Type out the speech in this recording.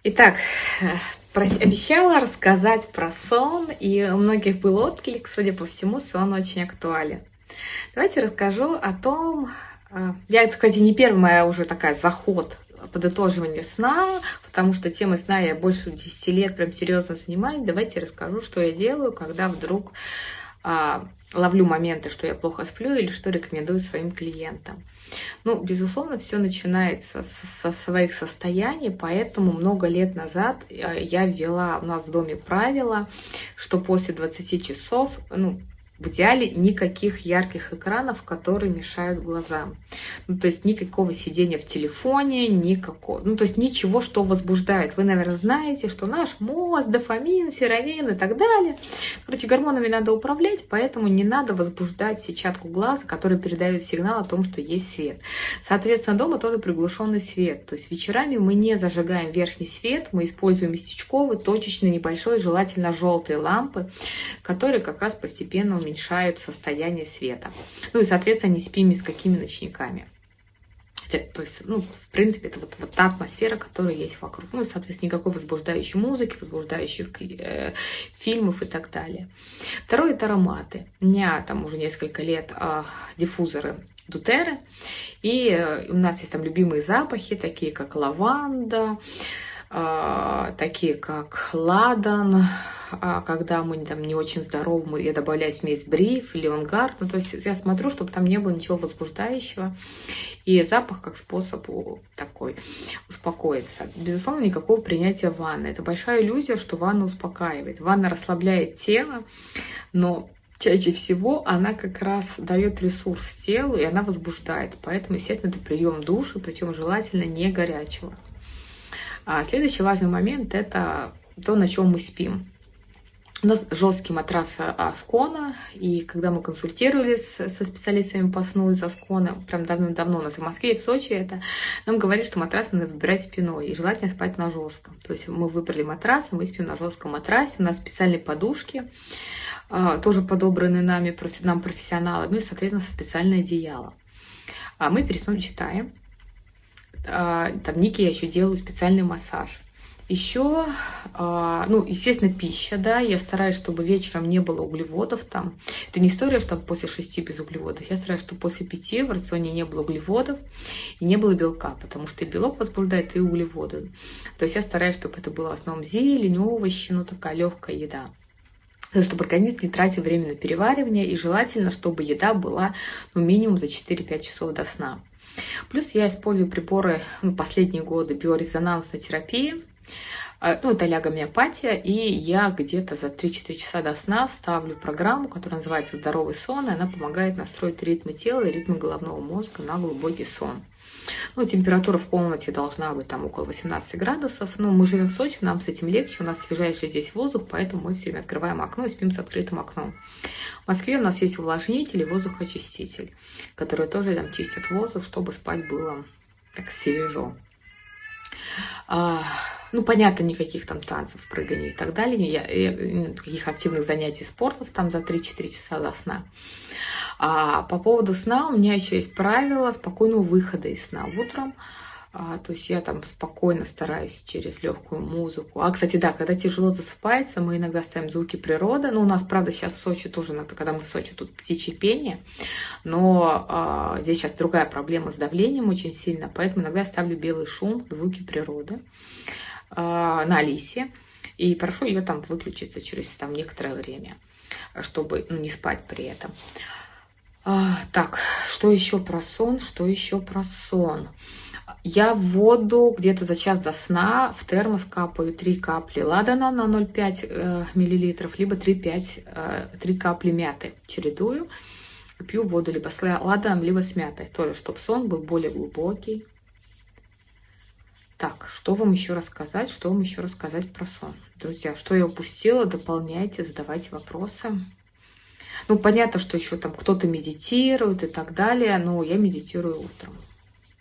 Итак, обещала рассказать про сон, и у многих был отклик, судя по всему, сон очень актуален. Давайте расскажу о том, я, кстати, не первая моя уже такая заход подытоживание сна, потому что темой сна я больше 10 лет прям серьезно занимаюсь. Давайте расскажу, что я делаю, когда вдруг ловлю моменты, что я плохо сплю или что рекомендую своим клиентам. Ну, безусловно, все начинается со своих состояний, поэтому много лет назад я ввела у нас в доме правило, что после 20 часов, в идеале никаких ярких экранов, которые мешают глазам. То есть никакого сидения в телефоне, никакого. То есть ничего, что возбуждает. Вы, наверное, знаете, что наш мозг, дофамин, серотонин и так далее. Короче, гормонами надо управлять, поэтому не надо возбуждать сетчатку глаза, которая передает сигнал о том, что есть свет. Соответственно, дома тоже приглушенный свет. То есть вечерами мы не зажигаем верхний свет, мы используем местечковый, точечный, небольшой, желательно желтые лампы, которые как раз постепенно уменьшают состояние света. И, соответственно, не спим ни с какими ночниками. То есть, в принципе, это вот та атмосфера, которая есть вокруг. Соответственно, никакой возбуждающей музыки, возбуждающих фильмов и так далее. Второе – это ароматы. У меня там уже несколько лет диффузоры Дутеры. И у нас есть там любимые запахи, такие как лаванда, такие как ладан. Когда мы там не очень здоровы, я добавляю смесь бриф или онгард. То есть я смотрю, чтобы там не было ничего возбуждающего. И запах как способ такой успокоиться. Безусловно, никакого принятия ванны. Это большая иллюзия, что ванна успокаивает. Ванна расслабляет тело, но чаще всего она как раз дает ресурс телу, и она возбуждает. Поэтому, естественно, это прием душа, причем желательно не горячего. Следующий важный момент – это то, на чем мы спим. У нас жесткий матрас Аскона, и когда мы консультировались со специалистами по сну из Аскона, прям давно-давно у нас в Москве и в Сочи, это нам говорят, что матрас надо выбирать спиной, и желательно спать на жестком. То есть мы выбрали матрас, мы спим на жестком матрасе, у нас специальные подушки, тоже подобраны нам профессионалами, и, соответственно, специальное одеяло. Мы перед сном читаем. Там Нике я еще делаю специальный массаж. Еще, естественно, пища, да, я стараюсь, чтобы вечером не было углеводов там. Это не история, что после 6 без углеводов. Я стараюсь, чтобы после 5 в рационе не было углеводов и не было белка, потому что и белок возбуждает, и углеводы. То есть я стараюсь, чтобы это было в основном зелень, овощи, такая легкая еда. Чтобы организм не тратил время на переваривание, и желательно, чтобы еда была минимум за 4-5 часов до сна. Плюс я использую приборы последние годы биорезонансной терапии. Это лягомиопатия, и я где-то за 3-4 часа до сна ставлю программу, которая называется «Здоровый сон», и она помогает настроить ритмы тела и ритмы головного мозга на глубокий сон. Температура в комнате должна быть там около 18 градусов. Мы живем в Сочи, нам с этим легче, у нас свежайший здесь воздух, поэтому мы все время открываем окно и спим с открытым окном. В Москве у нас есть увлажнитель и воздухоочиститель, которые тоже там чистят воздух, чтобы спать было так свежо. Понятно, никаких там танцев, прыганий и так далее, никаких активных занятий спортом там за 3-4 часа до сна. По поводу сна у меня еще есть правило спокойного выхода из сна утром. То есть я там спокойно стараюсь через легкую музыку. Кстати, да, когда тяжело засыпается, мы иногда ставим звуки природы. У нас, правда, сейчас в Сочи тоже, когда мы в Сочи, тут птичье пение. Но здесь сейчас другая проблема с давлением очень сильно, поэтому иногда я ставлю белый шум, звуки природы на Алисе. И прошу ее там выключиться через некоторое время, чтобы не спать при этом. Так, что еще про сон? Я в воду где-то за час до сна в термос капаю 3 капли ладана на 0,5 мл, либо 3 капли мяты. Чередую, пью воду либо с ладаном, либо с мятой. Тоже, чтобы сон был более глубокий. Так, что вам еще рассказать про сон? Друзья, что я упустила, дополняйте, задавайте вопросы. Понятно, что еще там кто-то медитирует и так далее, но я медитирую утром.